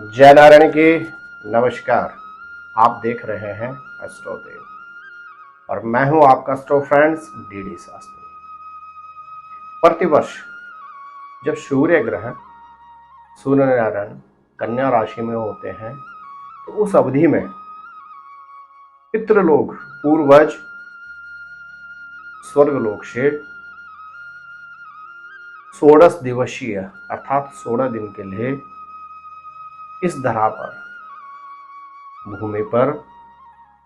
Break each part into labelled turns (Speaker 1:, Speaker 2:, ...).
Speaker 1: जय नारायण की नमस्कार। आप देख रहे हैं एस्ट्रोदेव और मैं हूं आपका एस्ट्रो फ्रेंड्स डीडी शास्त्री। प्रतिवर्ष जब सूर्य ग्रह सूर्य नारायण कन्या राशि में होते हैं तो उस अवधि में पितृलोक पूर्वज स्वर्गलोक से 16 दिवसीय अर्थात 16 दिन के लिए इस धरा पर भूमि पर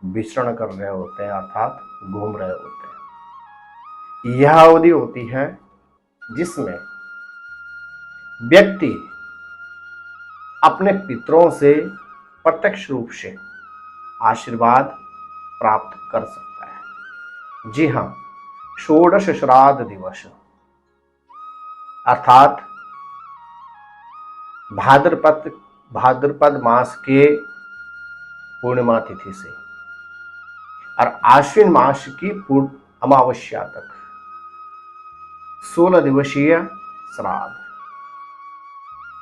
Speaker 1: विचरण कर रहे होते हैं अर्थात घूम रहे होते हैं। यह अवधि होती है जिसमें व्यक्ति अपने पितरों से प्रत्यक्ष रूप से आशीर्वाद प्राप्त कर सकता है। जी हाँ, षोडश श्राद्ध दिवस अर्थात भाद्रपद मास के पूर्णिमा तिथि से और आश्विन मास की पूर्ण अमावस्या तक 16 दिवसीय श्राद्ध।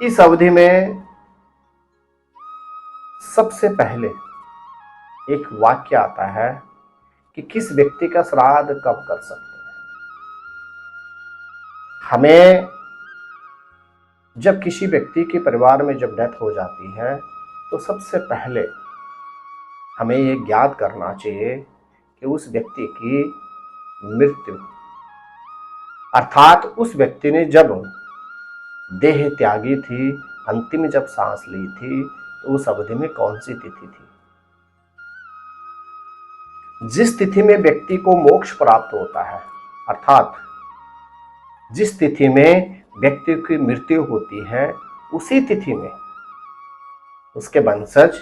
Speaker 1: इस अवधि में सबसे पहले एक वाक्य आता है कि किस व्यक्ति का श्राद्ध कब कर सकते हैं। हमें जब किसी व्यक्ति के परिवार में जब डेथ हो जाती है तो सबसे पहले हमें ये ज्ञात करना चाहिए कि उस व्यक्ति की मृत्यु अर्थात उस व्यक्ति ने जब देह त्यागी थी, अंतिम जब सांस ली थी तो उस अवधि में कौन सी तिथि थी। जिस तिथि में व्यक्ति को मोक्ष प्राप्त होता है अर्थात जिस तिथि में व्यक्ति की मृत्यु होती है उसी तिथि में उसके वंशज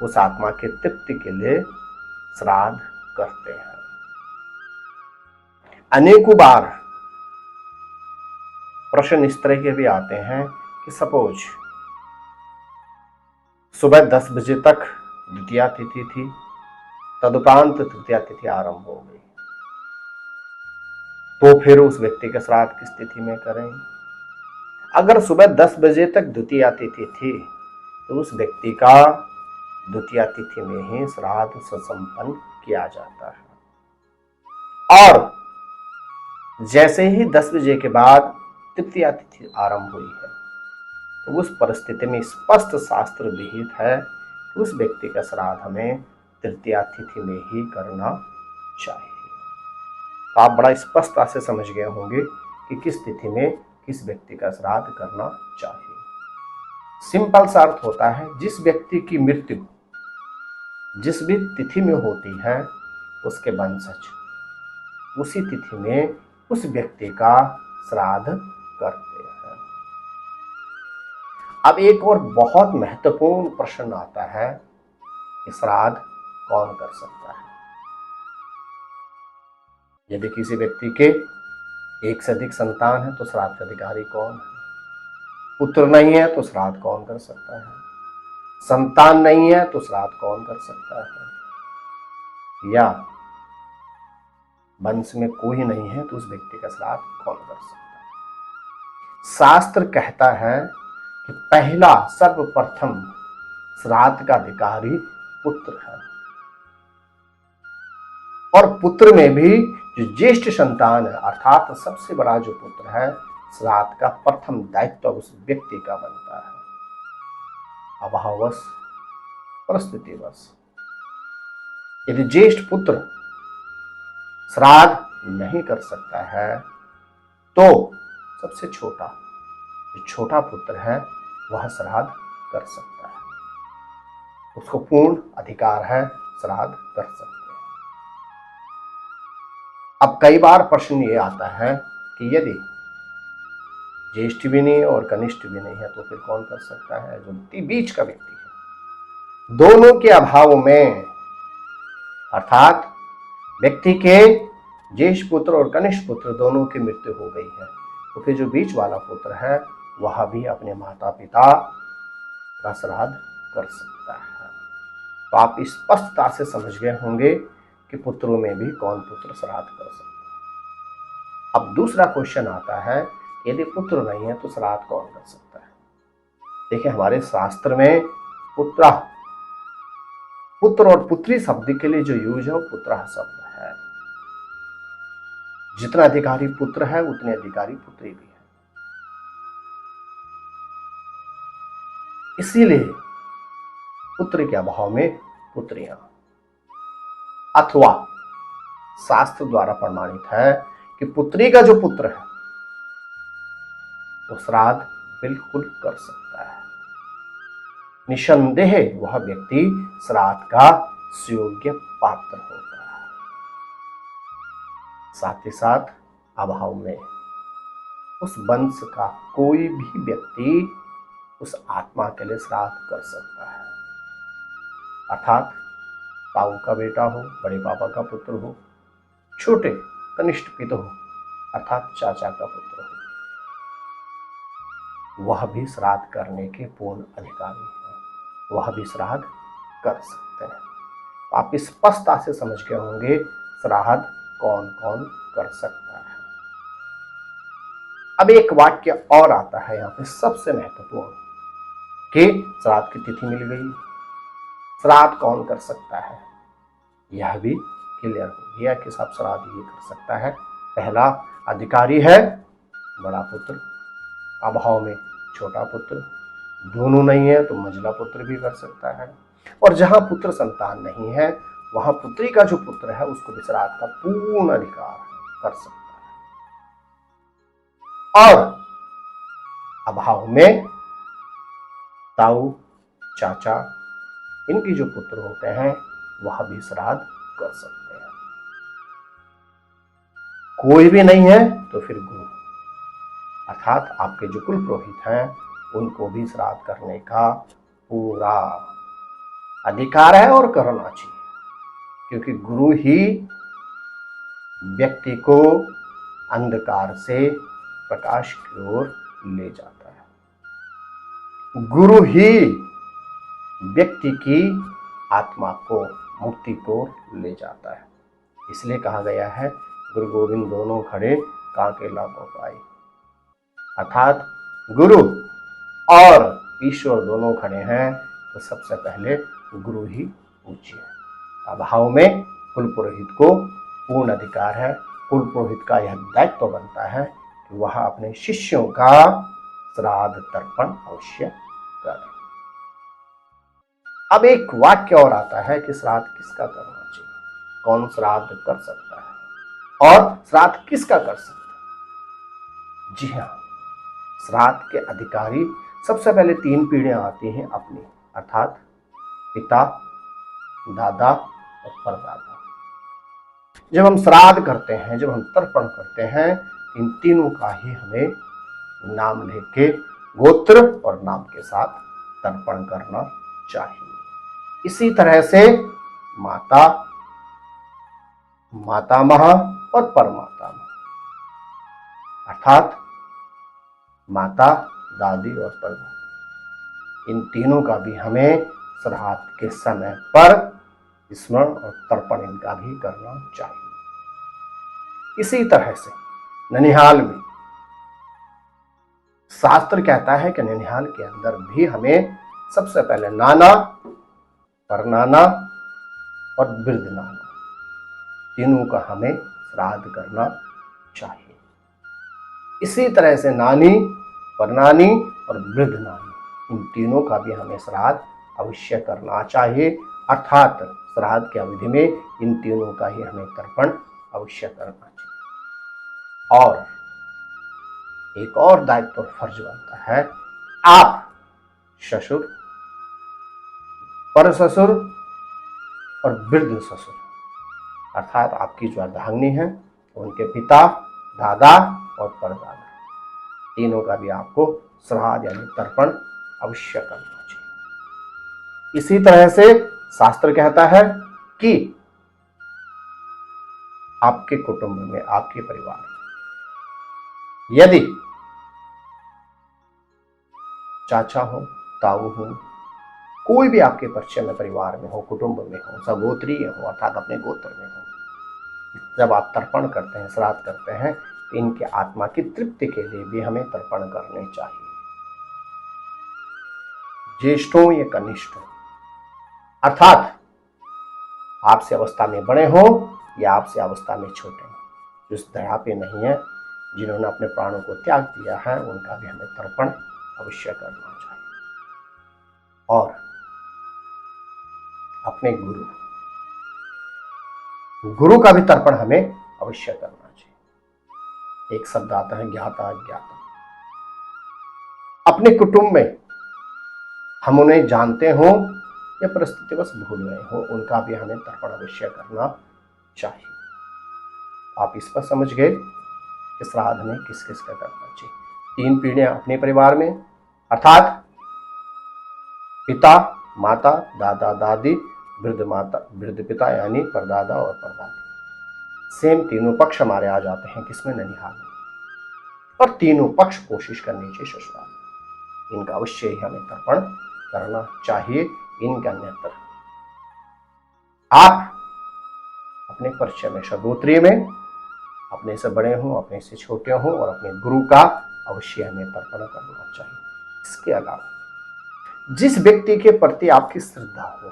Speaker 1: उस आत्मा की तृप्ति के लिए श्राद्ध करते हैं। अनेकों बार प्रश्न इस तरह के भी आते हैं कि सपोज सुबह 10 बजे तक द्वितीया तिथि थी, तदुपरांत तृतीया तिथि आरंभ हो गई, तो फिर उस व्यक्ति का श्राद्ध किस तिथि में करें। अगर सुबह 10 बजे तक द्वितीया तिथि थी तो उस व्यक्ति का द्वितीया तिथि में ही श्राद्ध संपन्न किया जाता है। और जैसे ही 10 बजे के बाद तृतीया तिथि आरंभ हुई है तो उस परिस्थिति में स्पष्ट शास्त्र विहित है कि उस व्यक्ति का श्राद्ध हमें तृतीया तिथि में ही करना चाहिए। तो आप बड़ा स्पष्टता से समझ गए होंगे कि किस तिथि में किस व्यक्ति का श्राद्ध करना चाहिए। सिंपल सा अर्थ होता है जिस व्यक्ति की मृत्यु जिस भी तिथि में होती है उसके वंशज उसी तिथि में उस व्यक्ति का श्राद्ध करते हैं। अब एक और बहुत महत्वपूर्ण प्रश्न आता है कि श्राद्ध कौन कर सकता है। यदि किसी व्यक्ति के एक से अधिक संतान है तो श्राद्ध का अधिकारी कौन है। पुत्र नहीं है तो श्राद्ध कौन कर सकता है। संतान नहीं है तो श्राद्ध कौन कर सकता है। या वंश में कोई नहीं है तो उस व्यक्ति का श्राद्ध कौन कर सकता है। शास्त्र कहता है कि पहला सर्वप्रथम श्राद्ध का अधिकारी पुत्र है और पुत्र में भी जो ज्येष्ठ संतान है अर्थात सबसे बड़ा जो पुत्र है श्राद्ध का प्रथम दायित्व उस व्यक्ति का बनता है। अभाववश परिस्थितिवश यदि ज्येष्ठ पुत्र श्राद्ध नहीं कर सकता है तो सबसे छोटा जो छोटा पुत्र है वह श्राद्ध कर सकता है। उसको पूर्ण अधिकार है, श्राद्ध कर सकते हैं। अब कई बार प्रश्न ये आता है कि यदि ज्येष्ठ भी नहीं और कनिष्ठ भी नहीं है तो फिर कौन कर सकता है। जो बीच का व्यक्ति है, दोनों के अभाव में अर्थात व्यक्ति के ज्येष्ठ पुत्र और कनिष्ठ पुत्र दोनों की मृत्यु हो गई है तो फिर जो बीच वाला पुत्र है वह भी अपने माता पिता का श्राद्ध कर सकता है। तो आप स्पष्टता से समझ गए होंगे कि पुत्रों में भी कौन पुत्र श्राद्ध कर सकता है। अब दूसरा क्वेश्चन आता है यदि पुत्र नहीं है तो श्राद्ध कौन कर सकता है। देखिए हमारे शास्त्र में पुत्र और पुत्री शब्द के लिए जो यूज है वो पुत्र शब्द है। जितना अधिकारी पुत्र है उतने अधिकारी पुत्री भी है। इसीलिए पुत्र के अभाव में पुत्रियां, अथवा शास्त्र द्वारा प्रमाणित है कि पुत्री का जो पुत्र है वो श्राद्ध बिल्कुल कर सकता है। निसंदेह वह व्यक्ति श्राद्ध का सुयोग्य पात्र होता है। साथ ही साथ अभाव में उस वंश का कोई भी व्यक्ति उस आत्मा के लिए श्राद्ध कर सकता है। अर्थात ताऊ का बेटा हो, बड़े पापा का पुत्र हो, छोटे कनिष्ठ पिता हो, अर्थात चाचा का पुत्र हो, वह भी श्राद्ध करने के पूर्ण अधिकारी है। वह भी श्राद्ध कर सकते हैं। आप स्पष्टता से समझ गए होंगे श्राद्ध कौन कौन कर सकता है। अब एक वाक्य और आता है यहाँ पे सबसे महत्वपूर्ण कि श्राद्ध की तिथि मिल गई, श्राद्ध कौन कर सकता है, यह भी क्लियर हो गया कि सब श्राद्ध ये कर सकता है। पहला अधिकारी है बड़ा पुत्र, अभाव में छोटा पुत्र, दोनों नहीं है तो मंझला पुत्र भी कर सकता है। और जहां पुत्र संतान नहीं है वहां पुत्री का जो पुत्र है उसको भी श्राद्ध का पूर्ण अधिकार कर सकता है। और अभाव में ताऊ, चाचा, इनकी जो पुत्र होते हैं वह भी श्राद्ध कर सकते हैं। कोई भी नहीं है तो फिर गुरु, अर्थात आपके जो कुल पुरोहित हैं उनको भी श्राद्ध करने का पूरा अधिकार है और करना चाहिए, क्योंकि गुरु ही व्यक्ति को अंधकार से प्रकाश की ओर ले जाता है। गुरु ही व्यक्ति की आत्मा को मुक्ति को ले जाता है। इसलिए कहा गया है गुरु गोविंद दोनों खड़े काके लागो पाए, अर्थात गुरु और ईश्वर दोनों खड़े हैं तो सबसे पहले गुरु ही पूज्य है। अभाव में कुल पुरोहित को पूर्ण अधिकार है। कुल पुरोहित का यह दायित्व बनता है कि वह अपने शिष्यों का श्राद्ध तर्पण अवश्य करे। अब एक वाक्य और आता है कि श्राद्ध किसका करना चाहिए, कौन श्राद्ध कर सकता है और श्राद्ध किसका कर सकता है। जी हाँ, श्राद्ध के अधिकारी सबसे पहले 3 पीढ़ियां आती हैं अपनी, अर्थात पिता, दादा और परदादा। जब हम श्राद्ध करते हैं, जब हम तर्पण करते हैं, इन तीनों का ही हमें नाम लेके गोत्र और नाम के साथ तर्पण करना चाहिए। इसी तरह से माता, मातामह और परमातामह, अर्थात माता, दादी और परदादी, इन तीनों का भी हमें श्राद्ध के समय पर स्मरण और तर्पण इनका भी करना चाहिए। इसी तरह से ननिहाल में शास्त्र कहता है कि ननिहाल के अंदर भी हमें सबसे पहले नाना, परनाना और वृद्ध नाना, तीनों का हमें श्राद्ध करना चाहिए। इसी तरह से नानी, परनानी और वृद्ध नानी, इन तीनों का भी हमें श्राद्ध अवश्य करना चाहिए। अर्थात श्राद्ध की अवधि में इन तीनों का ही हमें तर्पण अवश्य करना चाहिए। और एक और दायित्व और फर्ज बनता है, आप ससुर, पर ससुर और वृद्ध ससुर, अर्थात आपकी जो अर्धांगिनी है उनके पिता, दादा और परदादा, तीनों का भी आपको श्राद्ध यानी तर्पण अवश्य करना चाहिए। इसी तरह से शास्त्र कहता है कि आपके कुटुंब में, आपके परिवार में यदि चाचा हो, ताऊ हो, कोई भी आपके परिचय में परिवार में हो, कुटुंब में हो, सगोत्रीय हो, अर्थात अपने गोत्र में हो, जब आप तर्पण करते हैं, श्राद्ध करते हैं, तो इनके आत्मा की तृप्ति के लिए भी हमें तर्पण करने चाहिए। ज्येष्ठों या कनिष्ठ अर्थात आपसे अवस्था में बड़े हो या आपसे अवस्था में छोटे हो, जिस दया पे नहीं है, जिन्होंने अपने प्राणों को त्याग दिया है, उनका भी हमें तर्पण अवश्य करना चाहिए। और अपने गुरु का भी तर्पण हमें अवश्य करना चाहिए। एक शब्द आता है ज्ञाता अज्ञाता। अपने कुटुंब में हम उन्हें जानते हो या परिस्थिति बस भूल गए हो, उनका भी हमें तर्पण अवश्य करना चाहिए। आप इस पर समझ गए कि श्राद्ध में किस किस का करना चाहिए। 3 पीढ़ियां अपने परिवार में अर्थात पिता, माता, दादा, दादी, वृद्ध पिता यानी परदादा और परदादी। सेम तीनों पक्ष हमारे आ जाते हैं किसमें, ननिहाल में। और तीनों पक्ष कोशिश करनी चाहिए ससुराल। इनका अवश्य ही हमें तर्पण करना चाहिए। इनका अन्यत्र आप अपने परिचय में सगोत्री में अपने से बड़े हों, अपने से छोटे हों, और अपने गुरु का अवश्य हमें तर्पण करना चाहिए। इसके अलावा जिस व्यक्ति के प्रति आपकी श्रद्धा हो,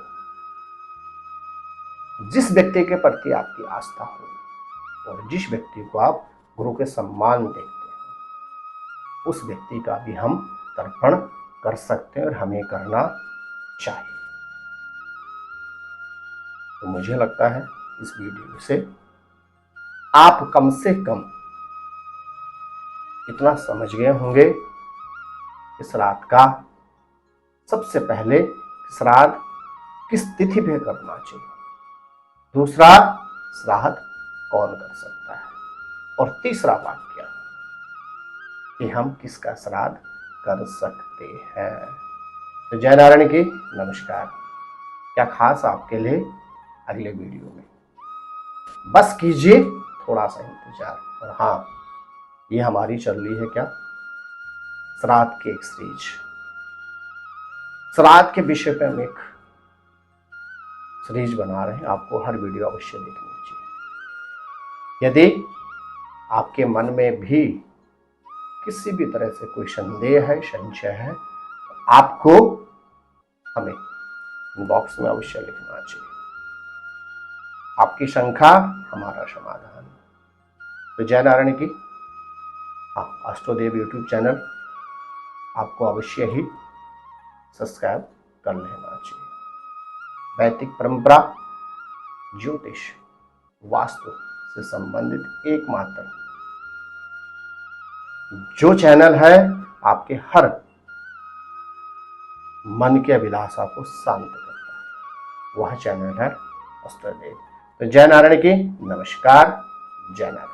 Speaker 1: जिस व्यक्ति के प्रति आपकी आस्था हो, और जिस व्यक्ति को आप गुरु के सम्मान देखते हैं, उस व्यक्ति का भी हम तर्पण कर सकते हैं और हमें करना चाहिए। तो मुझे लगता है इस वीडियो से आप कम से कम इतना समझ गए होंगे कि श्राद्ध का सबसे पहले श्राद्ध किस तिथि पे करना चाहिए, दूसरा श्राद्ध कौन कर सकता है, और तीसरा वाक्य कि हम किसका श्राद्ध कर सकते हैं। तो जय नारायण की नमस्कार। क्या खास आपके लिए अगले वीडियो में, बस कीजिए थोड़ा सा इंतजार। और हाँ, ये हमारी चल रही है क्या, श्राद्ध की एक सीरीज। श्राद्ध के विषय पे हम एक सीरीज बना रहे हैं, आपको हर वीडियो अवश्य देखनी चाहिए। यदि आपके मन में भी किसी भी तरह से कोई संदेह है, संशय है, तो आपको हमें इनबॉक्स में अवश्य लिखना चाहिए। आपकी शंका हमारा समाधान। तो जय नारायण की। हाँ, अष्टोदेव यूट्यूब चैनल आपको अवश्य ही सब्सक्राइब कर लेना चाहिए। वैदिक परंपरा, ज्योतिष, वास्तु से संबंधित एकमात्र जो चैनल है आपके हर मन के अभिलाषा को शांत करता है, वह चैनल है अष्टोदेव। तो जय नारायण की नमस्कार। जय नारायण।